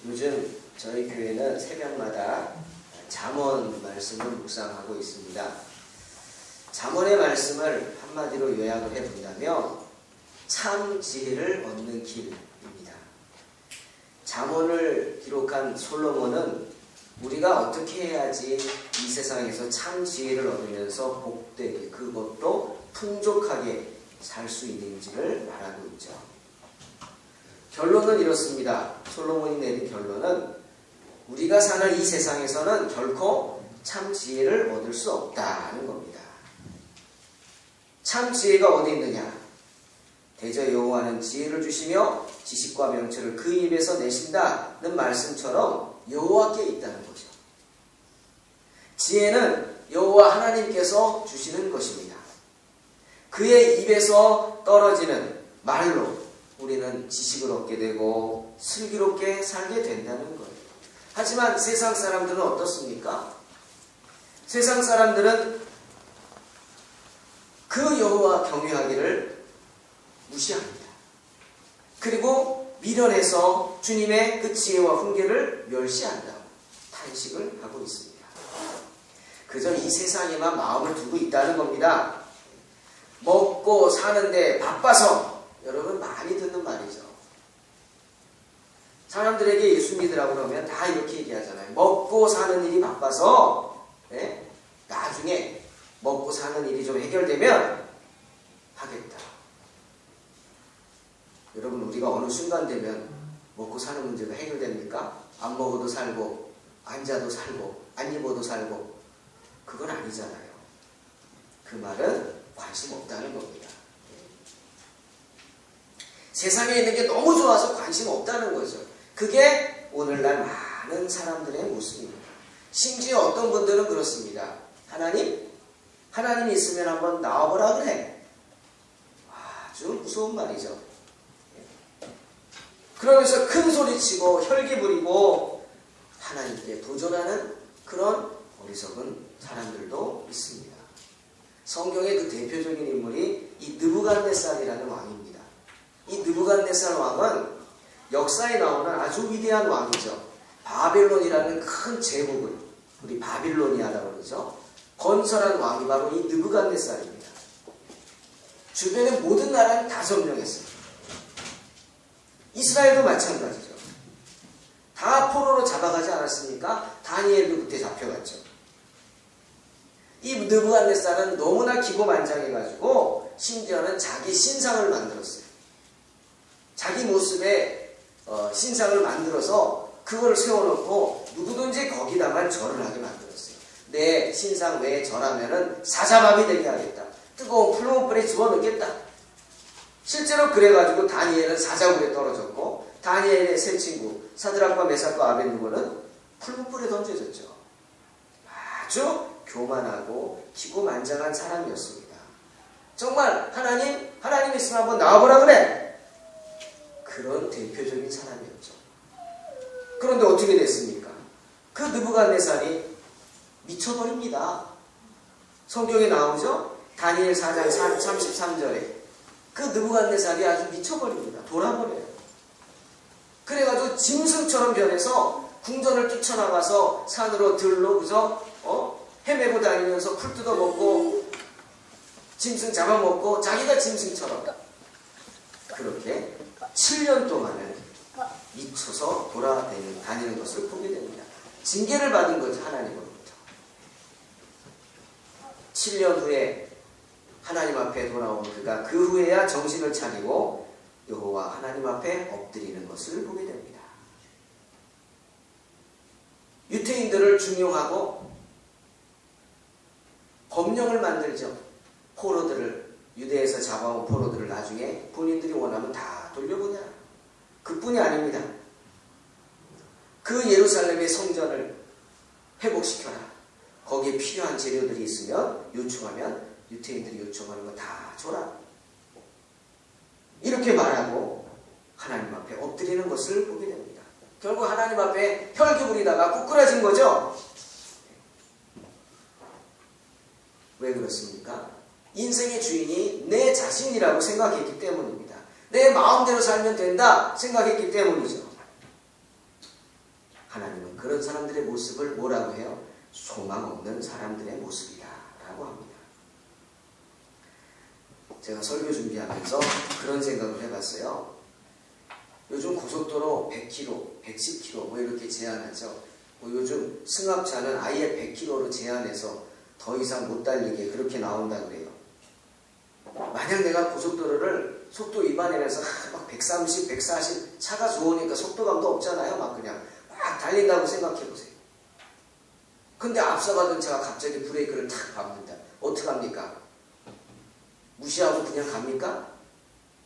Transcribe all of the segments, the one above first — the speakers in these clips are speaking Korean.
요즘 저희 교회는 새벽마다 잠언 말씀을 묵상하고 있습니다. 잠언의 말씀을 한마디로 요약을 해본다면 참 지혜를 얻는 길입니다. 잠언을 기록한 솔로몬은 우리가 어떻게 해야지 이 세상에서 참 지혜를 얻으면서 복되게, 그것도 풍족하게 살 수 있는지를 말하고 있죠. 결론은 이렇습니다. 솔로몬이 내린 결론은 우리가 사는 이 세상에서는 결코 참 지혜를 얻을 수 없다는 겁니다. 참 지혜가 어디 있느냐? 대저 여호와는 지혜를 주시며 지식과 명철을 그 입에서 내신다는 말씀처럼 여호와께 있다는 거죠. 지혜는 여호와 하나님께서 주시는 것입니다. 그의 입에서 떨어지는 말로 우리는 지식을 얻게 되고 슬기롭게 살게 된다는 거예요. 하지만 세상 사람들은 어떻습니까? 세상 사람들은 그 여호와 경외하기를 무시합니다. 그리고 미련해서 주님의 그 지혜와 훈계를 멸시한다고 탄식을 하고 있습니다. 그저 이 세상에만 마음을 두고 있다는 겁니다. 먹고 사는데 바빠서, 여러분 많이 듣는 말이죠. 사람들에게 예수 믿으라고 그러면 다 이렇게 얘기하잖아요. 먹고 사는 일이 바빠서 나중에 먹고 사는 일이 좀 해결되면 하겠다. 여러분, 우리가 어느 순간 되면 먹고 사는 문제가 해결됩니까? 안 먹어도 살고, 안 자도 살고, 안 입어도 살고, 그건 아니잖아요. 그 말은 관심 없다는 겁니다. 세상에 있는 게 너무 좋아서 관심 없다는 거죠. 그게 오늘날 많은 사람들의 모습입니다. 심지어 어떤 분들은 그렇습니다. 하나님이 있으면 한번 나와보라 그래. 아주 무서운 말이죠. 그러면서 큰 소리치고 혈기 부리고 하나님께 도전하는 그런 어리석은 사람들도 있습니다. 성경의 그 대표적인 인물이 이 느부갓네살이라는 왕입니다. 이 느부갓네살 왕은 역사에 나오는 아주 위대한 왕이죠. 바벨론이라는 큰 제국을, 우리 바빌로니아라고 그러죠. 건설한 왕이 바로 이 느부갓네살입니다. 주변의 모든 나라는 다 점령했습니다. 이스라엘도 마찬가지죠. 다 포로로 잡아가지 않았습니까? 다니엘도 그때 잡혀갔죠. 이 느부갓네살은 너무나 기고만장해가지고 심지어는 자기 신상을 만들었어요. 자기 모습의 신상을 만들어서 그걸 세워놓고 누구든지 거기다만 절을 하게 만들었어요. 내 신상 외에 절하면은 사자밥이 되게 하겠다. 뜨거운 풀무불에 집어넣겠다. 실제로 그래가지고 다니엘은 사자굴에 떨어졌고, 다니엘의 세 친구 사드락과 메삭과 아벳느고는 풀무불에 던져졌죠. 아주 교만하고 기고만장한 사람이었습니다. 정말 하나님 있으면 한번 나와보라 그래. 그런 대표적인 사람이었죠. 그런데 어떻게 됐습니까? 그 느부갓네살이 미쳐버립니다. 성경에 나오죠? 다니엘 4장 33절에 그 느부갓네살이 아주 미쳐버립니다. 돌아버려요. 그래가지고 짐승처럼 변해서 궁전을 뛰쳐나가서 산으로 들로 그저 헤매고 다니면서 풀 뜯어먹고 짐승 잡아먹고 자기가 짐승처럼 그렇게 7년 동안을 미쳐서 돌아다니는 것을 보게 됩니다. 징계를 받은 거죠. 하나님으로부터. 7년 후에 하나님 앞에 돌아온 그가 그 후에야 정신을 차리고 여호와 하나님 앞에 엎드리는 것을 보게 됩니다. 유태인들을 중용하고 법령을 만들죠. 포로들을, 유대에서 잡아온 포로들을 나중에 본인들이 원하면 다 돌려보내라. 그뿐이 아닙니다. 그 예루살렘의 성전을 회복시켜라. 거기에 필요한 재료들이 있으면 요청하면 유태인들이 요청하는 거 다 줘라. 이렇게 말하고 하나님 앞에 엎드리는 것을 보게 됩니다. 결국 하나님 앞에 혈기 부리다가 꾸꾸라진 거죠. 왜 그렇습니까? 인생의 주인이 내 자신이라고 생각했기 때문입니다. 내 마음대로 살면 된다 생각했기 때문이죠. 하나님은 그런 사람들의 모습을 뭐라고 해요? 소망 없는 사람들의 모습이다 라고 합니다. 제가 설교 준비하면서 그런 생각을 해봤어요. 요즘 고속도로 100km, 110km 뭐 이렇게 제한하죠. 뭐 요즘 승합차는 아예 100km로 제한해서 더 이상 못 달리게 그렇게 나온다 그래요. 만약 내가 고속도로를 속도 위반해서 막 130, 140 차가 좋으니까 속도감도 없잖아요. 막 그냥 막 달린다고 생각해보세요. 근데 앞서가던 차가 갑자기 브레이크를 탁 밟는다. 어떡합니까? 무시하고 그냥 갑니까?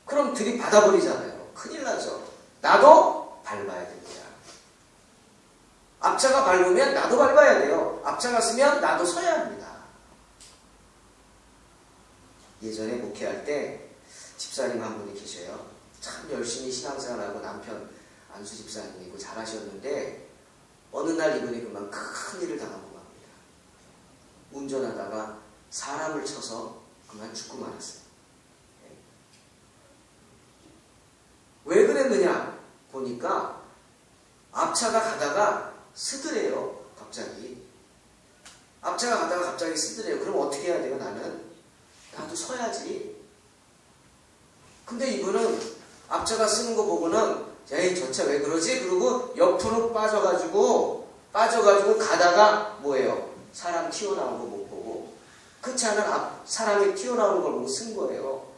그럼 들이받아버리잖아요. 큰일 나죠. 나도 밟아야 됩니다. 앞차가 밟으면 나도 밟아야 돼요. 앞차가 쓰면 나도 서야 합니다. 예전에 목회할 때 집사님 한 분이 계셔요. 참 열심히 신앙생활하고 남편 안수 집사님이고 잘하셨는데 어느 날 이분이 그만 큰 일을 당하고 맙니다. 운전하다가 사람을 쳐서 그만 죽고 말았어요. 왜 그랬느냐 보니까 앞차가 가다가 쓰드래요. 갑자기 앞차가 가다가 갑자기 쓰드래요. 그럼 어떻게 해야 돼요? 나도 서야지. 근데 이분은 앞차가 쓰는 거 보고는 에이 저 차 왜 그러지? 그러고 옆으로 빠져가지고 가다가 뭐예요? 사람 튀어나온 거 못 보고 그 차는 사람이 튀어나오는 걸 보고 쓴 거예요.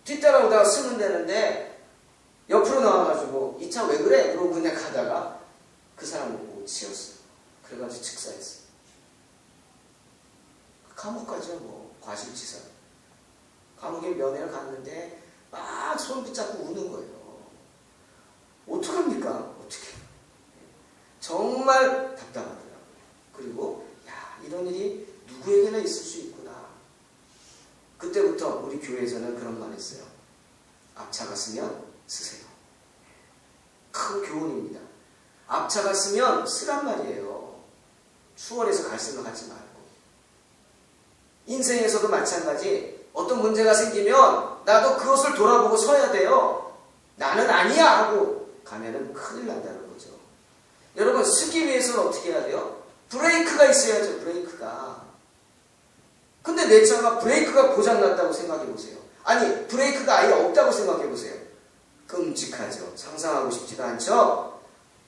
뒤따라오다가 쓰면 되는데 옆으로 나와가지고 이 차 왜 그래? 그러고 그냥 가다가 그 사람 못 보고 치였어요. 그래가지고 즉사했어요. 감옥 가죠. 뭐 과실치사. 감옥에 면회를 갔는데 막 손 붙잡고 우는 거예요. 어떡합니까? 어떻게? 정말 답답하더라고요. 그리고 야 이런 일이 누구에게나 있을 수 있구나. 그때부터 우리 교회에서는 그런 말 했어요. 앞차가 쓰면 쓰세요. 큰 교훈입니다. 앞차가 쓰면 쓰란 말이에요. 추월해서 갈 생각 하지 말고. 인생에서도 마찬가지. 어떤 문제가 생기면 나도 그것을 돌아보고 서야 돼요. 나는 아니야 하고 가면은 큰일 난다는 거죠. 여러분 쓰기 위해서는 어떻게 해야 돼요? 브레이크가 있어야죠. 브레이크가. 근데 내 차가 브레이크가 고장났다고 생각해보세요. 아니 브레이크가 아예 없다고 생각해보세요. 끔찍하죠. 상상하고 싶지도 않죠.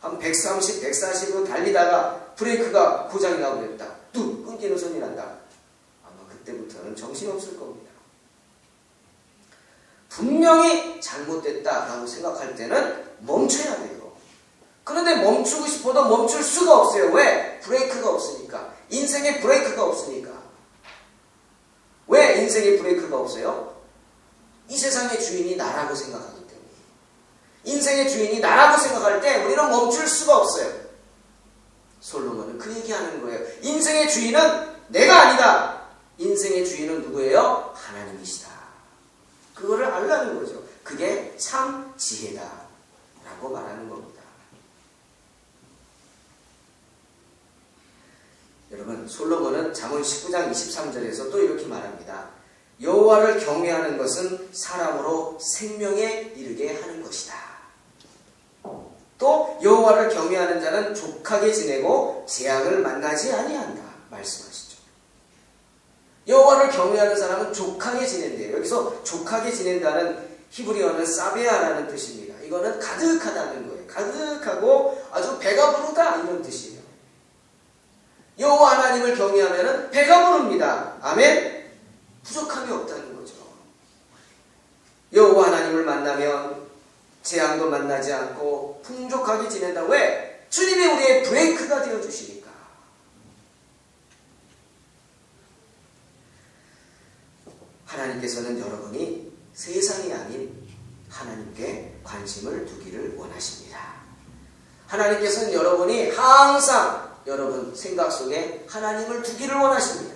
한 130, 140으로 달리다가 브레이크가 고장이 나고 그랬다. 뚝 끊기는 소리 난다. 아마 그때부터는 정신없을 겁니다. 분명히 잘못됐다라고 생각할 때는 멈춰야 돼요. 그런데 멈추고 싶어도 멈출 수가 없어요. 왜? 브레이크가 없으니까. 인생에 브레이크가 없으니까. 왜 인생에 브레이크가 없어요? 이 세상의 주인이 나라고 생각하기 때문에. 인생의 주인이 나라고 생각할 때 우리는 멈출 수가 없어요. 솔로몬은 그 얘기하는 거예요. 인생의 주인은 내가 아니다. 인생의 주인은 누구예요? 하나님이시다. 그거를 알라는 거죠. 그게 참 지혜다 라고 말하는 겁니다. 여러분 솔로몬은 잠언 19장 23절에서 또 이렇게 말합니다. 여호와를 경외하는 것은 사람으로 생명에 이르게 하는 것이다. 또 여호와를 경외하는 자는 족하게 지내고 재앙을 만나지 아니한다 말씀하시죠. 여호와를 경외하는 사람은 족하게 지낸대요. 여기서 족하게 지낸다는 히브리어는 사베아라는 뜻입니다. 이거는 가득하다는 거예요. 가득하고 아주 배가 부르다 이런 뜻이에요. 여호와 하나님을 경외하면 배가 부릅니다. 아멘? 부족함이 없다는 거죠. 여호와 하나님을 만나면 재앙도 만나지 않고 풍족하게 지낸다. 왜? 주님이 우리의 브레이크가 되어주시니까. 하나님께서는 여러분이 세상이 아닌 하나님께 관심을 두기를 원하십니다. 하나님께서는 여러분이 항상 여러분 생각 속에 하나님을 두기를 원하십니다.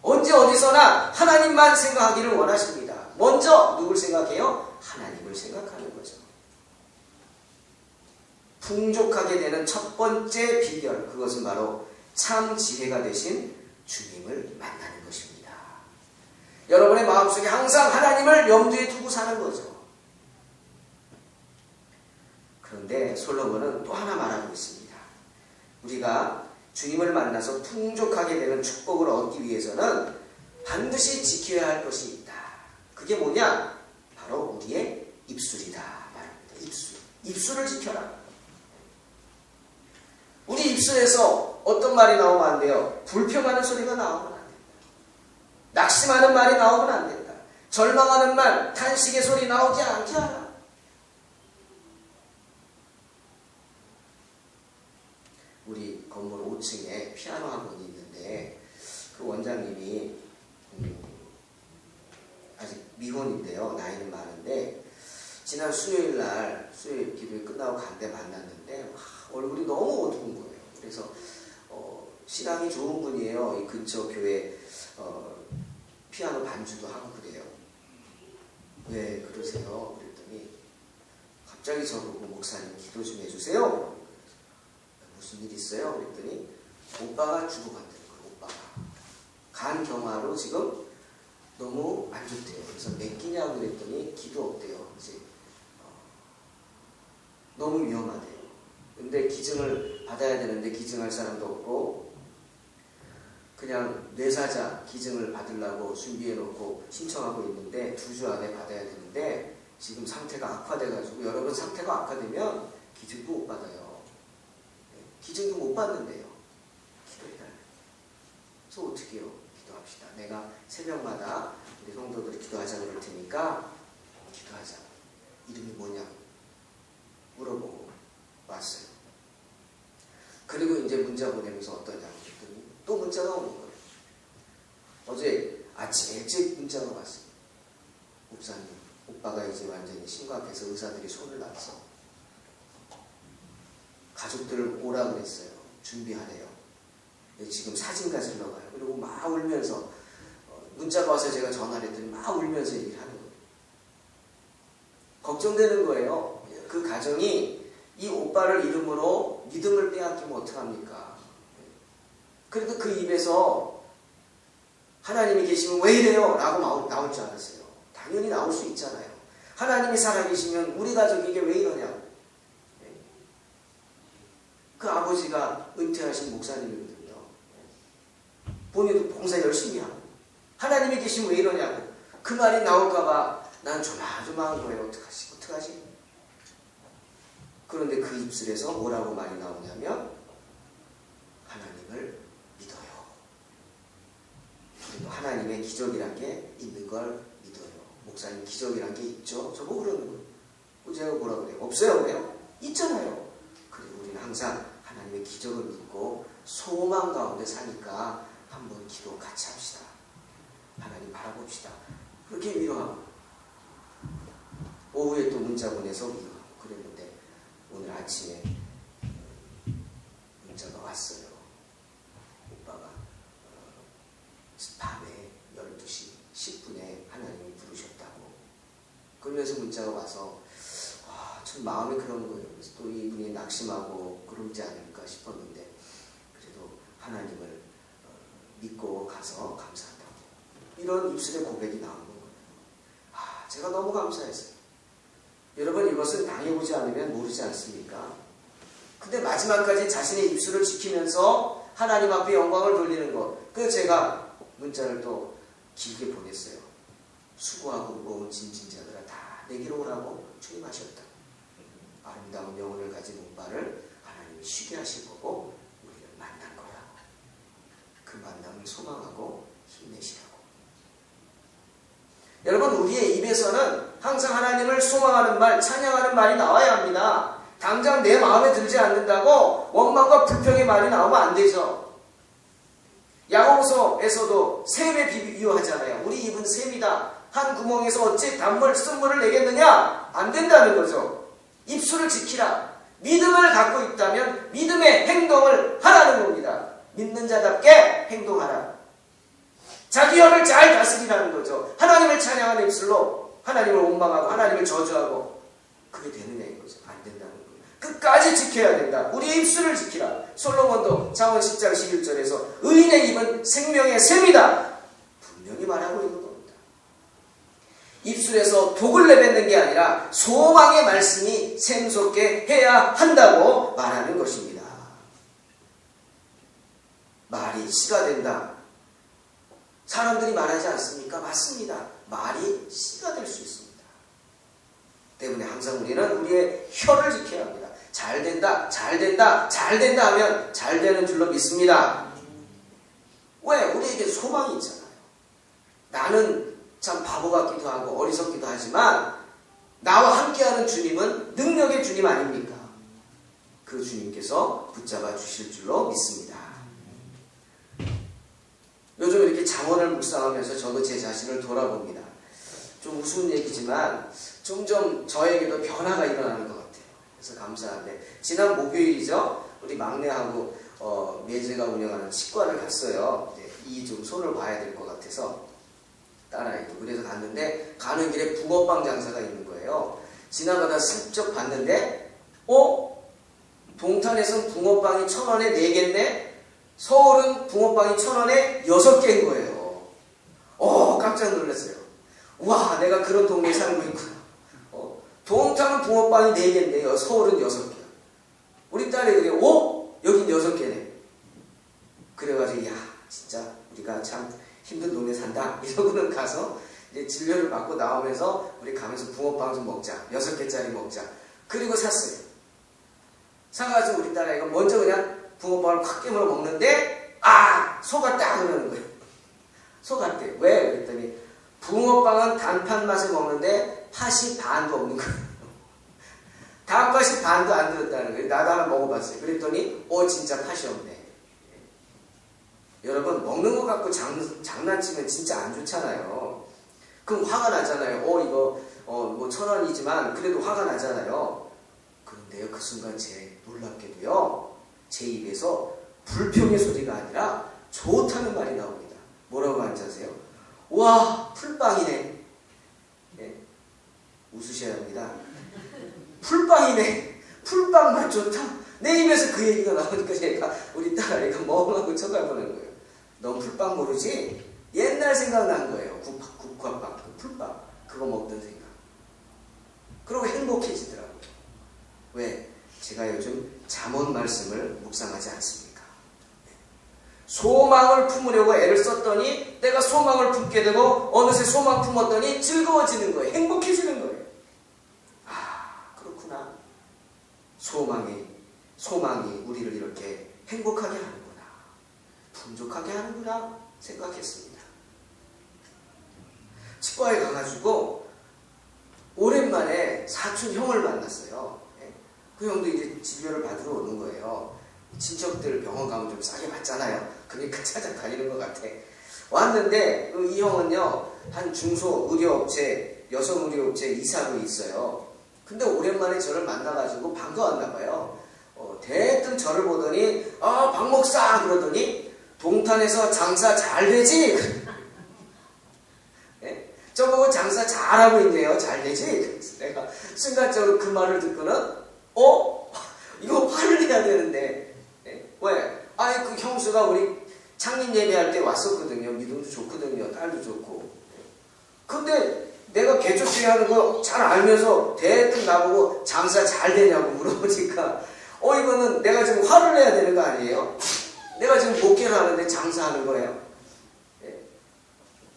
언제 어디서나 하나님만 생각하기를 원하십니다. 먼저 누굴 생각해요? 하나님을 생각하는 거죠. 풍족하게 되는 첫 번째 비결, 그것은 바로 참 지혜가 되신 주님을 만나는 것입니다. 여러분의 마음속에 항상 하나님을 염두에 두고 사는 거죠. 그런데 솔로몬은 또 하나 말하고 있습니다. 우리가 주님을 만나서 풍족하게 되는 축복을 얻기 위해서는 반드시 지켜야 할 것이 있다. 그게 뭐냐? 바로 우리의 입술이다 말합니다. 입술을 지켜라. 우리 입술에서 어떤 말이 나오면 안 돼요? 불평하는 소리가 나오면 안 된다. 낙심하는 말이 나오면 안 된다. 절망하는 말, 탄식의 소리 나오지 않게 하라. 우리 건물 5층에 피아노 학원이 있는데 그 원장님이 아직 미혼인데요. 나이는 많은데 지난 수요일 기도회 끝나고 간데 만났는데 얼굴이 너무 어두운 거예요. 그래서 신앙이 좋은 분이에요. 이 근처 교회 피아노 반주도 하고 그래요. 왜 그러세요? 그랬더니 갑자기 저보고 목사님 기도 좀 해주세요. 무슨 일 있어요? 그랬더니 오빠가 죽어간다는 거예요. 오빠가 간경화로 지금 너무 안 좋대요. 그래서 몇 끼냐고 그랬더니 기도 없대요. 이제 너무 위험하대요. 근데 기증을 받아야 되는데 기증할 사람도 없고 그냥 뇌사자 기증을 받으려고 준비해놓고 신청하고 있는데 2주 안에 받아야 되는데 지금 상태가 악화돼가지고 여러분 상태가 악화되면 기증도 못 받아요. 기증도 못 받는데요. 기도해달래요. 그래서 어떻게 해요? 기도합시다. 내가 새벽마다 우리 성도들이 기도하자고 그럴 테니까 기도하자. 이름이 뭐냐? 물어보고 왔어요. 그리고 이제 문자 보내면서 어떠냐고 했더니 또 문자가 오는 거예요. 어제 아침 일찍 문자가 왔어요. 목사님, 오빠가 이제 완전히 심각해서 의사들이 손을 놨어. 가족들 오라 그랬어요. 준비하래요. 지금 사진 가지러 가요. 그리고 막 울면서 문자가 와서 제가 전화를 했더니 막 울면서 얘기를 하는 거예요. 걱정되는 거예요. 그 가정이 이 오빠를 이름으로 믿음을 빼앗기면 어떡합니까? 그래도 그 입에서 하나님이 계시면 왜 이래요? 라고 나올 줄 알았어요. 당연히 나올 수 있잖아요. 하나님이 살아계시면 우리 가족이 이게 왜 이러냐고. 그 아버지가 은퇴하신 목사님이거든요. 본인도 봉사 열심히 하고 하나님이 계시면 왜 이러냐고. 그 말이 나올까봐 난 조마조마한 거예요. 어떡하지? 그런데 그 입술에서 뭐라고 말이 나오냐면 하나님을 믿어요. 그리고 하나님의 기적이란 게 있는 걸 믿어요. 목사님 기적이란 게 있죠? 저보고 그러는 거예요. 제가 뭐라 그래요? 없어요? 그래요? 있잖아요. 그리고 우리는 항상 하나님의 기적을 믿고 소망 가운데 사니까 한번 기도 같이 합시다. 하나님 바라봅시다. 그렇게 위로하고 오후에 또 문자 보내서 위로하고 그랬는데 오늘 아침에 문자가 왔어요. 오빠가 밤에 12시 10분에 하나님이 부르셨다고. 그러면서 문자가 와서 참 마음이 그런 거예요. 그래서 또 이분이 낙심하고 그러지 않을까 싶었는데 그래도 하나님을 믿고 가서 감사한다고. 이런 입술의 고백이 나오는 거예요. 제가 너무 감사했어요. 여러분 이것은 당해보지 않으면 모르지 않습니까? 근데 마지막까지 자신의 입술을 지키면서 하나님 앞에 영광을 돌리는 것. 그래서 제가 문자를 또 길게 보냈어요. 수고하고 무거운 짐진 자들아 다 내게로 오라고 주임하셨다. 아름다운 영혼을 가진 오빠를 하나님이 쉬게 하실 거고 우리를 만난 거야. 그 만남을 소망하고 힘내시라고. 여러분 우리의 입에서는 항상 하나님을 소망하는 말, 찬양하는 말이 나와야 합니다. 당장 내 마음에 들지 않는다고 원망과 불평의 말이 나오면 안 되죠. 야고보서에서도 샘에 비유하잖아요. 우리 입은 샘이다. 한 구멍에서 어찌 쓴물을 내겠느냐? 안 된다는 거죠. 입술을 지키라. 믿음을 갖고 있다면 믿음의 행동을 하라는 겁니다. 믿는 자답게 행동하라. 자기 혀를 잘 다스리라는 거죠. 하나님을 찬양하는 입술로 하나님을 원망하고 하나님을 저주하고 그게 되느냐 이거죠. 안 된다는 거예요. 끝까지 지켜야 된다. 우리의 입술을 지키라. 솔로몬도 잠언 10장 11절에서 의인의 입은 생명의 샘이다. 분명히 말하고 있는 겁니다. 입술에서 독을 내뱉는 게 아니라 소망의 말씀이 샘솟게 해야 한다고 말하는 것입니다. 말이 씨가 된다. 사람들이 말하지 않습니까? 맞습니다. 말이 씨가 될 수 있습니다. 때문에 항상 우리는 우리의 혀를 지켜야 합니다. 잘 된다, 잘 된다, 잘 된다 하면 잘 되는 줄로 믿습니다. 왜? 우리에게 소망이 있잖아요. 나는 참 바보 같기도 하고 어리석기도 하지만 나와 함께하는 주님은 능력의 주님 아닙니까? 그 주님께서 붙잡아 주실 줄로 믿습니다. 요즘 이렇게 잠언을 묵상하면서 저도 제 자신을 돌아봅니다. 좀 우스운 얘기지만 점점 저에게도 변화가 일어나는 것 같아요. 그래서 감사한데 지난 목요일이죠. 우리 막내하고 매제가 운영하는 치과를 갔어요. 이 좀 손을 봐야 될 것 같아서 딸아이도 그래서 갔는데 가는 길에 붕어빵 장사가 있는 거예요. 지나가다 슬쩍 봤는데 동탄에서는 붕어빵이 1,000원에 4개인데 서울은 붕어빵이 1,000원에 6개인 거예요. 깜짝 놀랐어요. 와, 내가 그런 동네에 살고 있구나. 동탄은 붕어빵이 4개인데 서울은 6개야. 우리 딸애들이 여긴 6개네. 그래가지고 야, 진짜 우리가 참 힘든 동네 산다. 이러고는 가서 이제 진료를 받고 나오면서 우리 가면서 붕어빵 좀 먹자. 6개짜리 먹자. 그리고 샀어요. 사가지고 우리 딸아이가 먼저 그냥 붕어빵을 확 깨물어 먹는데 속았다 그러는 거예요. 속았대. 왜? 그랬더니 붕어빵은 단팥 맛을 먹는데 팥이 반도 없는 거예요. 단팥이 반도 안 들었다는 거예요. 나도 하나 먹어봤어요. 그랬더니 진짜 팥이 없네. 여러분 먹는 거 갖고 장난치면 진짜 안 좋잖아요. 그럼 화가 나잖아요. 이거 뭐 1,000원이지만 그래도 화가 나잖아요. 그런데요, 그 순간 놀랍게도요, 제 입에서 불평의 소리가 아니라 좋다는 말이 나옵니다. 뭐라고 하는지 아세요? 와, 풀빵이네. 네, 웃으셔야 합니다. 풀빵이네. 풀빵 맛 좋다. 내 입에서 그 얘기가 나오니까 제가 우리 딸아이가 멍하고 쳐다보는 거예요. 넌 풀빵 모르지? 옛날 생각난 거예요. 국화빵, 풀빵. 그거 먹던 생각. 그러고 행복해지더라고요. 왜? 제가 요즘 잠언 말씀을 묵상하지 않습니까? 소망을 품으려고 애를 썼더니 내가 소망을 품게 되고 어느새 소망 품었더니 즐거워지는 거예요. 행복해지는 거예요. 그렇구나. 소망이 우리를 이렇게 행복하게 하는구나. 풍족하게 하는구나 생각했습니다. 치과에 가가지고 오랜만에 사촌 형을 만났어요. 그 형도 이제 진료를 받으러 오는 거예요. 친척들 병원 가면 좀 싸게 받잖아요. 그러니까 찾아다니는 것 같아. 왔는데 이 형은요, 한 중소 의료업체, 여성 의료업체 이사로 있어요. 근데 오랜만에 저를 만나가지고 반가웠나 봐요. 대뜸 저를 보더니 박 목사 그러더니 동탄에서 장사 잘 되지? 네? 저보고 장사 잘하고 있네요. 잘 되지? 그래서 내가 순간적으로 그 말을 듣고는 이거 화를 내야 되는데. 네? 왜? 그 형수가 우리 창립 예배할 때 왔었거든요. 믿음도 좋거든요. 딸도 좋고. 근데 내가 개척주의 하는 거 잘 알면서 대뜸 나보고 장사 잘 되냐고 물어보니까 이거는 내가 지금 화를 내야 되는 거 아니에요? 내가 지금 목회를 하는데 장사하는 거예요. 네.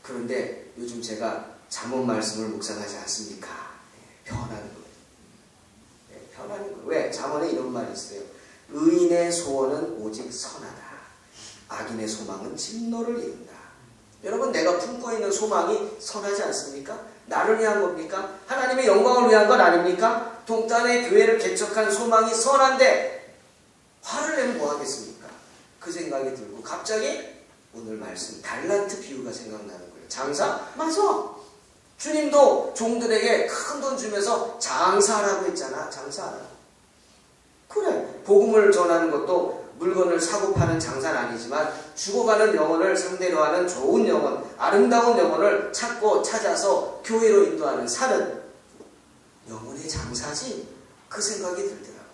그런데 요즘 제가 잠언 말씀을 묵상하지 않습니까? 변하는 거예요. 변하는 거예요. 왜? 잠언에 이런 말이 있어요. 의인의 소원은 오직 선하다. 악인의 소망은 진노를 이룬다. 여러분, 내가 품고 있는 소망이 선하지 않습니까? 나를 위한 겁니까? 하나님의 영광을 위한 건 아닙니까? 동탄의 교회를 개척한 소망이 선한데 화를 내면 뭐 하겠습니까? 그 생각이 들고 갑자기 오늘 말씀 달란트 비유가 생각나는 거예요. 장사? 맞아. 주님도 종들에게 큰 돈 주면서 장사하라고 했잖아. 장사하라. 그래. 복음을 전하는 것도 물건을 사고 파는 장사는 아니지만 죽어가는 영혼을 상대로 하는 좋은 영혼, 아름다운 영혼을 찾고 찾아서 교회로 인도하는 사는 영혼의 장사지. 그 생각이 들더라고요.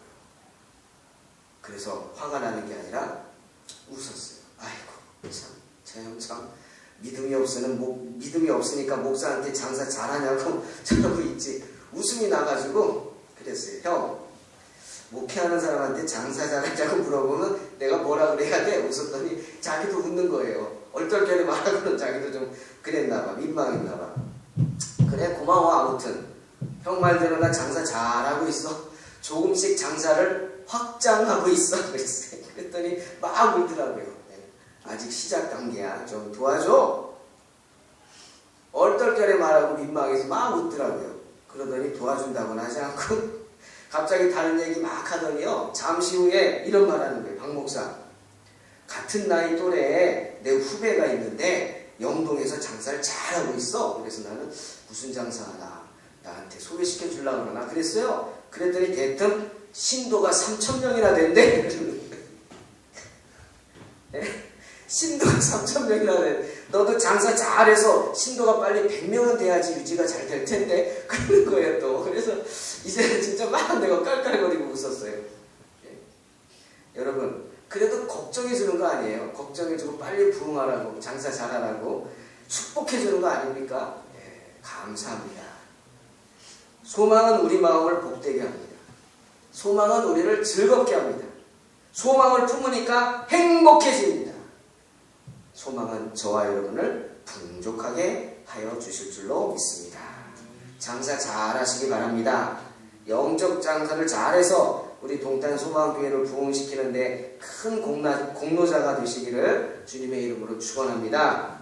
그래서 화가 나는 게 아니라 웃었어요. 아이고, 참, 저 형 참 믿음이 없으니까 목사한테 장사 잘하냐고 저러고 있지. 웃음이 나가지고 그랬어요. 형, 목회하는 사람한테 장사 잘하냐고 물어보면 내가 뭐라 그래야 돼? 웃었더니 자기도 웃는 거예요. 얼떨결에 말하고는 자기도 좀 그랬나봐. 민망했나봐. 그래, 고마워. 아무튼 형 말대로 나 장사 잘하고 있어. 조금씩 장사를 확장하고 있어. 그랬어요. 그랬더니 막 울더라고요. 아직 시작 단계야. 좀 도와줘. 얼떨결에 말하고 민망해서 막 웃더라고요. 그러더니 도와준다고는 하지 않고 갑자기 다른 얘기 막 하더니요. 잠시 후에 이런 말 하는 거예요. 박 목사. 같은 나이 또래에 내 후배가 있는데 영동에서 장사를 잘하고 있어. 그래서 나는 무슨 장사하나 나한테 소개시켜 주려고 그러나 그랬어요. 그랬더니 대뜸 신도가 3,000명이나 된대. 네? 신도가 3,000명이나 돼. 너도 장사 잘해서 신도가 빨리 100명은 돼야지 유지가 잘 될 텐데. 그러는 거예요 또. 그래서 이제는 진짜 막 내가 깔깔거리고 웃었어요. 네? 여러분, 그래도 걱정해주는 거 아니에요. 걱정해주고 빨리 부흥하라고, 장사 잘하라고 축복해주는 거 아닙니까? 네, 감사합니다. 소망은 우리 마음을 복되게 합니다. 소망은 우리를 즐겁게 합니다. 소망을 품으니까 행복해집니다. 소망은 저와 여러분을 풍족하게 하여 주실 줄로 믿습니다. 장사 잘 하시기 바랍니다. 영적 장사를 잘해서 우리 동탄 소망교회를 부흥시키는데 큰 공로자가 되시기를 주님의 이름으로 축원합니다.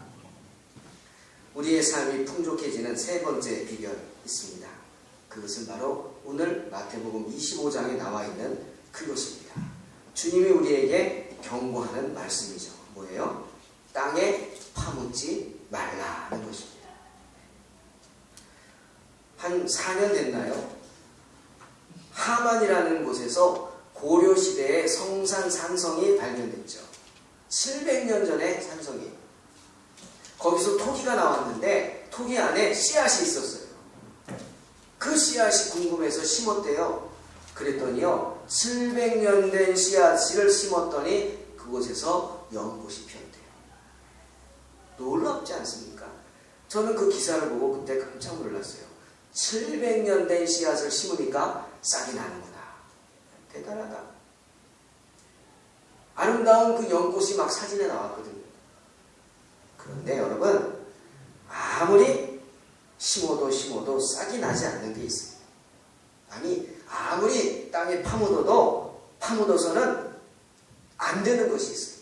우리의 삶이 풍족해지는 세 번째 비결 있습니다. 그것은 바로 오늘 마태복음 25장에 나와 있는 그것입니다. 주님이 우리에게 경고하는 말씀이죠. 뭐예요? 땅에 파묻지 말라는 것입니다. 한 4년 됐나요? 하만이라는 곳에서 고려시대의 성산산성이 발견됐죠. 700년 전에 산성이. 거기서 토기가 나왔는데 토기 안에 씨앗이 있었어요. 그 씨앗이 궁금해서 심었대요. 그랬더니요, 700년 된 씨앗을 심었더니 그곳에서 연꽃이 피었대요. 놀랍지 않습니까? 저는 그 기사를 보고 그때 깜짝 놀랐어요. 700년 된 씨앗을 심으니까 싹이 나는구나. 대단하다. 아름다운 그 연꽃이 막 사진에 나왔거든요. 그런데 여러분, 아무리 심어도 싹이 나지 않는 게 있어요. 아니, 아무리 땅에 파묻어서는 안 되는 것이 있어요.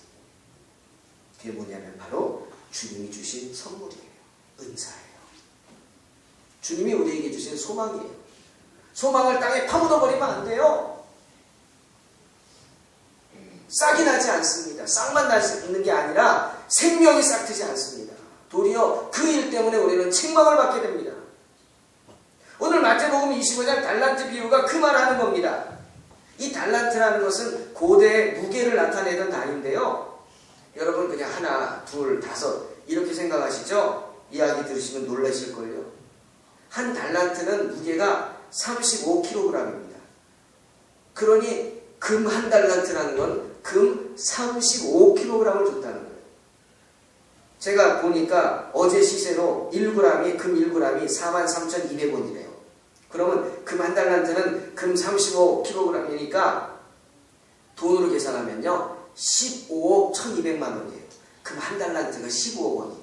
그게 뭐냐면 바로 주님이 주신 선물이에요. 은사예요. 주님이 우리에게 주신 소망이에요. 소망을 땅에 파묻어버리면 안 돼요. 싹이 나지 않습니다. 싹만 나는 게 아니라 생명이 싹트지 않습니다. 도리어 그 일 때문에 우리는 책망을 받게 됩니다. 오늘 마태복음 25장 달란트 비유가 그 말을 하는 겁니다. 이 달란트라는 것은 고대의 무게를 나타내던 단위인데요. 여러분 그냥 하나, 둘, 다섯 이렇게 생각하시죠? 이야기 들으시면 놀라실걸요. 한 달란트는 무게가 35kg입니다. 그러니 금 한 달란트라는 건 금 35kg을 줬다는 거예요. 제가 보니까 어제 시세로 1g이, 금 1g이 43,200원이래요. 그러면 금 한 달란트는 금 35kg이니까 돈으로 계산하면요 15억 1200만 원이에요. 금 한 달란트가 15억 원이.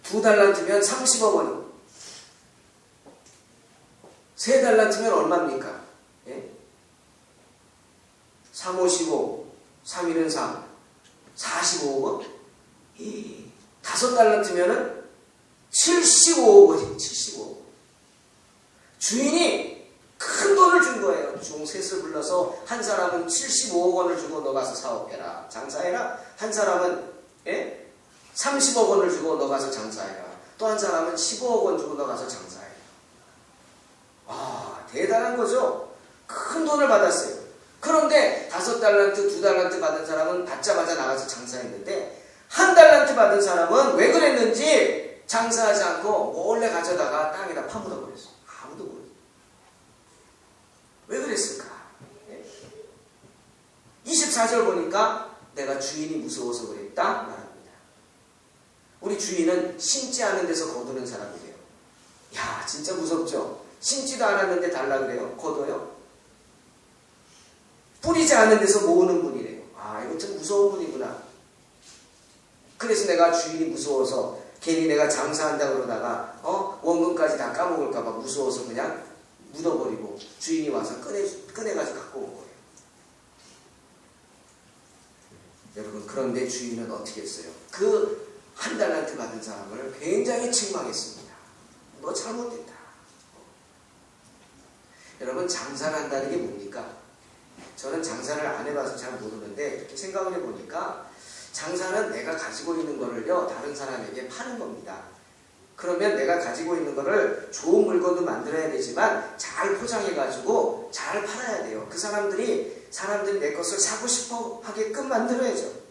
두 달란트면 30억 원이. 세 달란트면 얼마입니까? 3, 5, 15, 3, 1은 3, 45억 원? 다섯 달란트면은 75억 원이에요. 75억 원. 주인이 큰 돈을 준 거예요. 중셋을 불러서 한 사람은 75억 원을 주고 너 가서 사업해라. 장사해라. 한 사람은 30억 원을 주고 너 가서 장사해라. 또 한 사람은 15억 원 주고 너 가서 장사해라. 아, 대단한 거죠. 큰 돈을 받았어요. 그런데 5달란트, 2달란트 받은 사람은 받자마자 나가서 장사했는데 한 달란트 받은 사람은 왜 그랬는지 장사하지 않고 몰래 가져다가 땅에다 파묻어버렸어요. 아무도 모르죠. 왜 그랬을까? 24절 보니까 내가 주인이 무서워서 그랬다 말합니다. 주인은 심지 않은 데서 거두는 사람이래요. 야, 진짜 무섭죠? 심지도 않았는데 달라 그래요. 거둬요. 뿌리지 않은 데서 모으는 분이래요. 아, 이거 참 무서운 분이구나. 그래서 내가 주인이 무서워서 괜히 내가 장사한다 그러다가 원금까지 다 까먹을까 봐 무서워서 그냥 묻어버리고 주인이 와서 꺼내가지고 갖고 온 거예요. 여러분, 그런데 주인은 어떻게 했어요? 그 한 달란트 받은 사람을 굉장히 책망했습니다. 너 잘못됐다. 여러분, 장사를 한다는 게 뭡니까? 저는 장사를 안 해봐서 잘 모르는데 이렇게 생각을 해보니까 장사는 내가 가지고 있는 거를요 다른 사람에게 파는 겁니다. 그러면 내가 가지고 있는 거를 좋은 물건도 만들어야 되지만 잘 포장해가지고 잘 팔아야 돼요. 그 사람들이 내 것을 사고 싶어 하게끔 만들어야죠.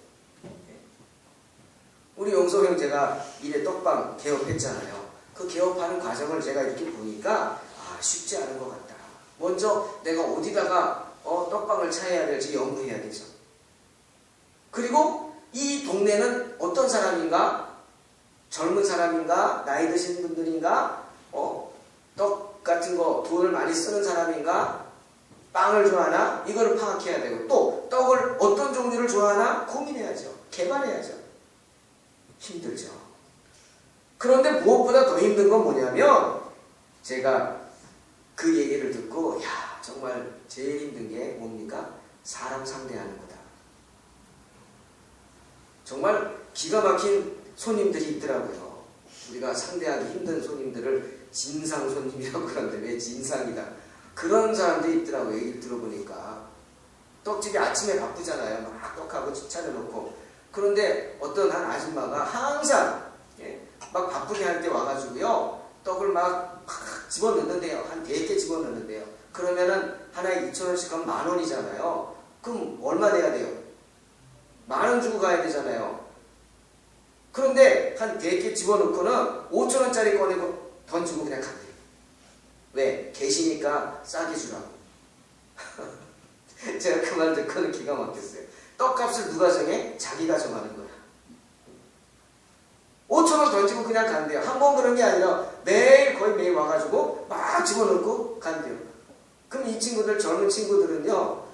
우리 용석 형제가 이래 떡방 개업했잖아요. 그 개업하는 과정을 제가 이렇게 보니까 쉽지 않은 것 같다. 먼저 내가 어디다가 떡방을 차려야 될지 연구해야 되죠. 그리고 이 동네는 어떤 사람인가? 젊은 사람인가? 나이 드신 분들인가? 떡 같은 거 돈을 많이 쓰는 사람인가? 빵을 좋아하나? 이거를 파악해야 되고, 또 떡을 어떤 종류를 좋아하나? 고민해야죠. 개발해야죠. 힘들죠. 그런데 무엇보다 더 힘든 건 뭐냐면 제가 그 얘기를 듣고 정말 제일 힘든 게 뭡니까? 사람 상대하는 거다. 정말 기가 막힌 손님들이 있더라고요. 우리가 상대하기 힘든 손님들을 진상 손님이라고 그러는데 왜 진상이다. 그런 사람들이 있더라고요. 얘기를 들어보니까. 떡집이 아침에 바쁘잖아요. 막 떡하고 차려놓고. 그런데 어떤 한 아줌마가 항상 막 바쁘게 할 때 와가지고요. 떡을 막 집어넣는데요. 한 4개 집어넣는데요. 그러면은 하나에 2,000원씩 하면 10,000원이잖아요. 그럼 얼마 내야 돼요? 10,000원 주고 가야 되잖아요. 그런데 한 4개 집어넣고는 5,000원짜리 꺼내고 던지고 그냥 간대요. 왜? 계시니까 싸게 주라고. 제가 그 말 듣고는 기가 막혔어요. 떡값을 누가 정해? 자기가 정하는 거야. 5,000원 던지고 그냥 간대요. 한 번 그런 게 아니라 매일 거의 매일 와가지고 막 집어넣고 간대요. 그럼 이 친구들, 젊은 친구들은요,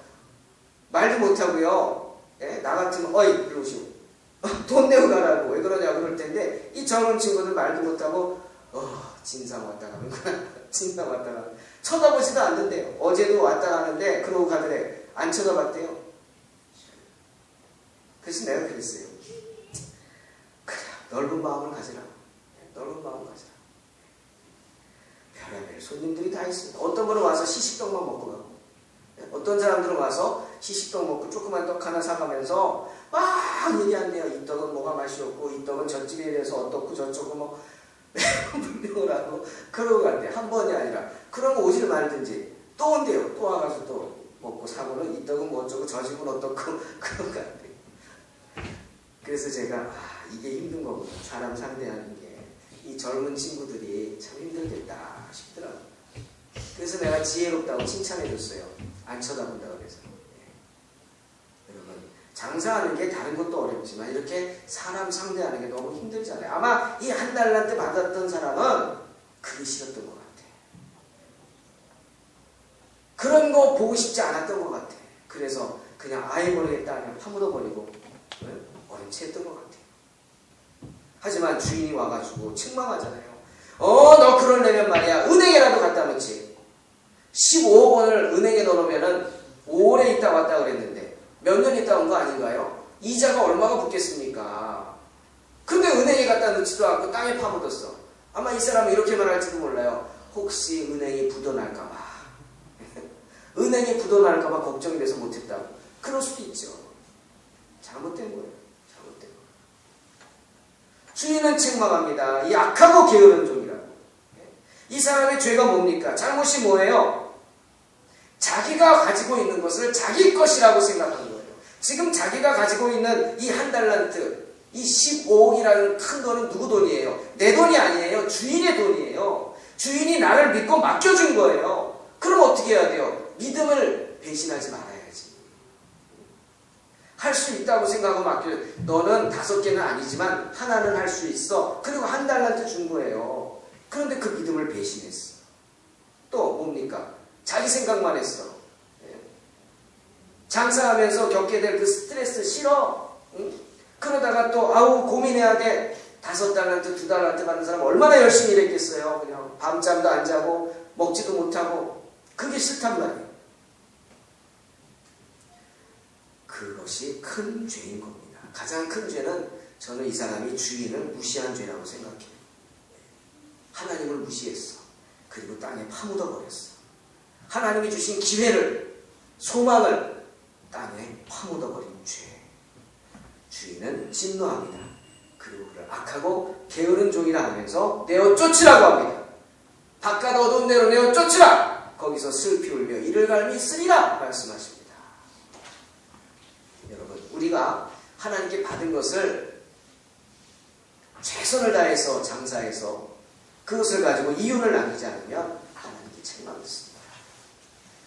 말도 못하고요. 나 같으면 어이 일로 오시오. 돈 내고 가라고. 왜 그러냐고 그럴 텐데 이 젊은 친구들 말도 못하고 진상 왔다 가는 거야. 진상 왔다 가는 거야. 쳐다보지도 않는데요. 어제도 왔다 가는데 그러고 가더래. 안 쳐다봤대요. 그래서 내가 그랬어요. 그래, 넓은 마음을 가지라. 넓은 마음을 가지라. 별의별 손님들이 다 있습니다. 어떤 분은 와서 시식떡만 먹고 가고, 어떤 사람들은 와서 시식떡 먹고 조그만 떡 하나 사가면서 막 얘기한대요. 이 떡은 뭐가 맛이 없고, 이 떡은 젖집에 대해서 어떻고 저쩌고 뭐 분명을 하고 그러고 간대요. 한 번이 아니라. 그러면 오질 말든지 또 온대요. 또 와가지고 또 먹고 사고는 이 떡은 뭐 어쩌고 저 집은 어떻고 그러고 간대요. 그래서 제가 이게 힘든 거구나. 사람 상대하는 게. 이 젊은 친구들이 참 힘들겠다 싶더라고요. 그래서 내가 지혜롭다고 칭찬해줬어요. 안 쳐다본다고 그래서. 여러분, 장사하는 게 다른 것도 어렵지만 이렇게 사람 상대하는 게 너무 힘들잖아요. 아마 이 한 달란트 받았던 사람은 그게 싫었던 것 같아. 그런 거 보고 싶지 않았던 것 같아. 그래서 그냥 아예 모르겠다 그냥 파묻어버리고 어림치했던 것 같아요. 하지만 주인이 와가지고 책망하잖아요. 너 그러려면 말이야 은행에라도 갖다 놓지. 15억 원을 은행에 넣어놓으면은 오래 있다 왔다 그랬는데 몇 년 있다 온 거 아닌가요? 이자가 얼마가 붙겠습니까? 근데 은행에 갖다 놓지도 않고 땅에 파묻었어. 아마 이 사람은 이렇게 말할지도 몰라요. 혹시 은행이 부도날까봐. 은행이 부도날까봐 걱정이 돼서 못했다고. 그럴 수도 있죠. 잘못된 거예요. 잘못된 거예요. 주인은 책망합니다. 약하고 게으른 종이라고. 이 사람의 죄가 뭡니까? 잘못이 뭐예요? 자기가 가지고 있는 것을 자기 것이라고 생각하는 거예요. 지금 자기가 가지고 있는 이 한 달란트, 이 15억이라는 큰 돈은 누구 돈이에요? 내 돈이 아니에요. 주인의 돈이에요. 주인이 나를 믿고 맡겨준 거예요. 그럼 어떻게 해야 돼요? 믿음을 배신하지 말아야지. 할 수 있다고 생각하고 맡겨. 너는 5개는 아니지만 하나는 할 수 있어. 그리고 1달란트 준 거예요. 그런데 그 믿음을 배신했어. 또 뭡니까? 자기 생각만 했어. 장사하면서 겪게 될 그 스트레스 싫어. 응? 그러다가 또 고민해야 돼. 5달란트, 2달란트 받는 사람 얼마나 열심히 일했겠어요. 그냥 밤잠도 안 자고 먹지도 못하고. 그게 싫단 말이에요. 그것이 큰 죄인 겁니다. 가장 큰 죄는 저는 이 사람이 주인을 무시한 죄라고 생각해요. 하나님을 무시했어. 그리고 땅에 파묻어버렸어. 하나님이 주신 기회를, 소망을 땅에 파묻어버린 죄. 주인은 진노합니다. 그리고 그를 악하고 게으른 종이라 하면서 내어 쫓으라고 합니다. 바깥 어두운 데로 내어 쫓으라. 거기서 슬피 울며 이를 갈미 있으리라 말씀하십니다. 여러분, 우리가 하나님께 받은 것을 최선을 다해서 장사해서 그것을 가지고 이윤을 남기지 않으면 하나님께 책망했습니다.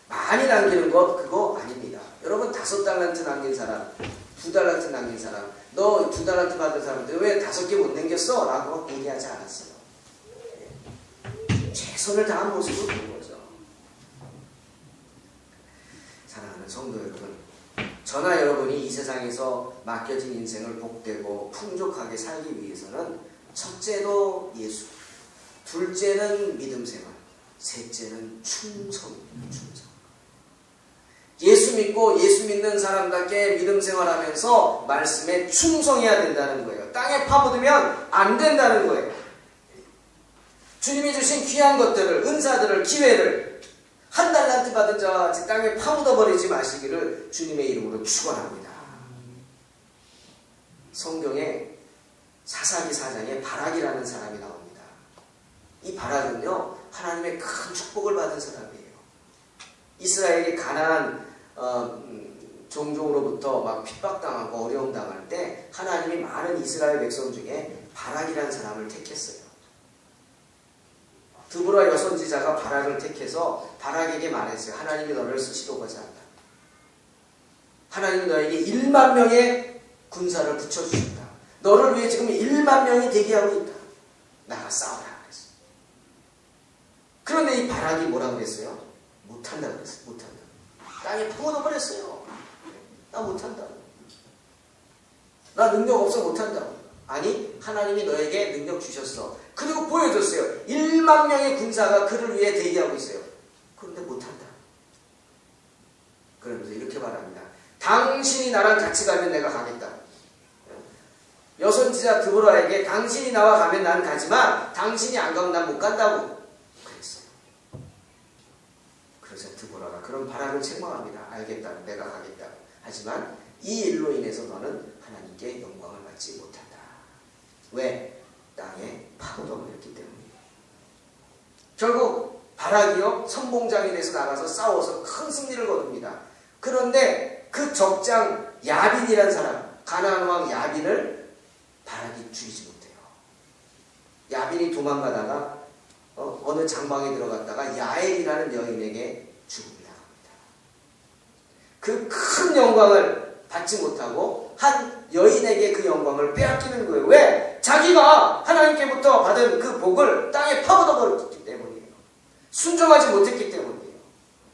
많이 남기는 것 그거 아닙니다. 여러분 5달란트 남긴 사람, 2달란트 남긴 사람, 너 2달란트 받은 사람들 왜 5개 못 남겼어? 라고 얘기하지 않았어요. 최선을 다한 모습을 본 거죠. 사랑하는 성도 여러분, 저나 여러분이 이 세상에서 맡겨진 인생을 복되고 풍족하게 살기 위해서는 첫째도 예수, 둘째는 믿음 생활, 셋째는 충성입니다. 충성. 예수 믿고 예수 믿는 사람답게 믿음 생활하면서 말씀에 충성해야 된다는 거예요. 땅에 파묻으면 안 된다는 거예요. 주님이 주신 귀한 것들을, 은사들을, 기회를 1달란트 받은 자와 같이 땅에 파묻어버리지 마시기를 주님의 이름으로 축원합니다. 성경에 사사기 4장에 바락이라는 사람이 나옵니다. 이 바락은요, 하나님의 큰 축복을 받은 사람이에요. 이스라엘이 가나안 종족으로부터 막 핍박당하고 어려움 당할 때 하나님이 많은 이스라엘 백성 중에 바락이라는 사람을 택했어요. 드보라 여선지자가 바락을 택해서 바락에게 말했어요. 하나님이 너를 쓰시려고자 한다. 하나님이 너에게 1만 명의 군사를 붙여주신다. 너를 위해 지금 1만 명이 대기하고 있다. 나가 싸워라 그랬어요. 그런데 이 바락이 뭐라고 그랬어요? 못한다 그랬어요. 못한다. 땅에 파묻어버렸어요. 나 못한다. 나 능력 없어 못한다. 아니, 하나님이 너에게 능력 주셨어. 그리고 보여줬어요. 1만 명의 군사가 그를 위해 대기하고 있어요. 그런데 못한다. 그러면서 이렇게 말합니다. 당신이 나랑 같이 가면 내가 가겠다. 여선지자 드보라에게 당신이 나와 가면 난 가지만 당신이 안 가면 난 못 간다고 그랬어요. 그래서 드보라가 그런 바람을 책망합니다. 알겠다. 내가 가겠다. 하지만 이 일로 인해서 너는 하나님께 영광을 받지 못한다. 왜? 땅에 파묻어버렸기 때문이에요. 결국 바락이요 선봉장이 돼서 나가서 싸워서 큰 승리를 거둡니다. 그런데 그 적장 야빈이라는 사람, 가나안 왕 야빈을 바락이 죽이지 못해요. 야빈이 도망가다가 어느 장방에 들어갔다가 야엘이라는 여인에게 죽음이 나갑니다. 그 큰 영광을 받지 못하고 한 여인에게 그 영광을 빼앗기는 거예요. 왜? 자기가 하나님께부터 받은 그 복을 땅에 파묻어버렸기 때문이에요. 순종하지 못했기 때문이에요.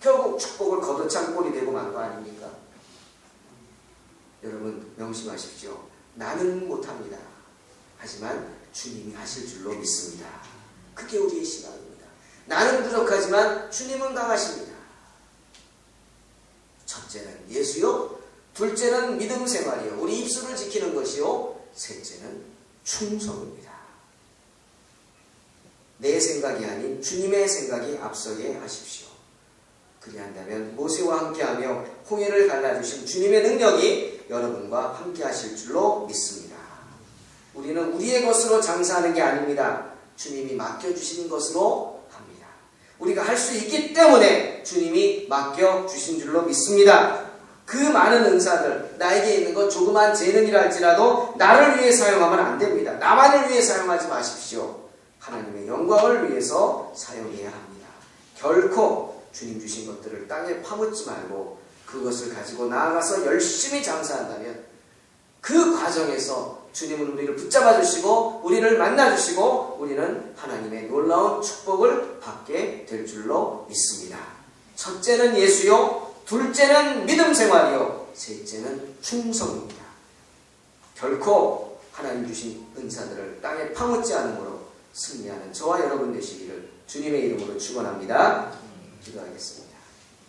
결국 축복을 걷어찬 꼴이 되고 만 거 아닙니까? 여러분 명심하십시오. 나는 못합니다. 하지만 주님이 하실 줄로 믿습니다. 그게 우리의 신앙입니다. 나는 부족하지만 주님은 강하십니다. 첫째는 예수요, 둘째는 믿음 생활이요, 우리 입술을 지키는 것이요, 셋째는 충성입니다. 내 생각이 아닌 주님의 생각이 앞서게 하십시오. 그리한다면 모세와 함께하며 홍해를 갈라주신 주님의 능력이 여러분과 함께하실 줄로 믿습니다. 우리는 우리의 것으로 장사하는 게 아닙니다. 주님이 맡겨주신 것으로 합니다. 우리가 할 수 있기 때문에 주님이 맡겨주신 줄로 믿습니다. 그 많은 은사들, 나에게 있는 것 조그만 재능이라 할지라도 나를 위해 사용하면 안 됩니다. 나만을 위해 사용하지 마십시오. 하나님의 영광을 위해서 사용해야 합니다. 결코 주님 주신 것들을 땅에 파묻지 말고 그것을 가지고 나아가서 열심히 장사한다면 그 과정에서 주님은 우리를 붙잡아 주시고 우리를 만나 주시고 우리는 하나님의 놀라운 축복을 받게 될 줄로 믿습니다. 첫째는 예수요, 둘째는 믿음 생활이요, 셋째는 충성입니다. 결코 하나님 주신 은사들을 땅에 파묻지 않음으로 승리하는 저와 여러분 되시기를 주님의 이름으로 축원합니다. 기도하겠습니다.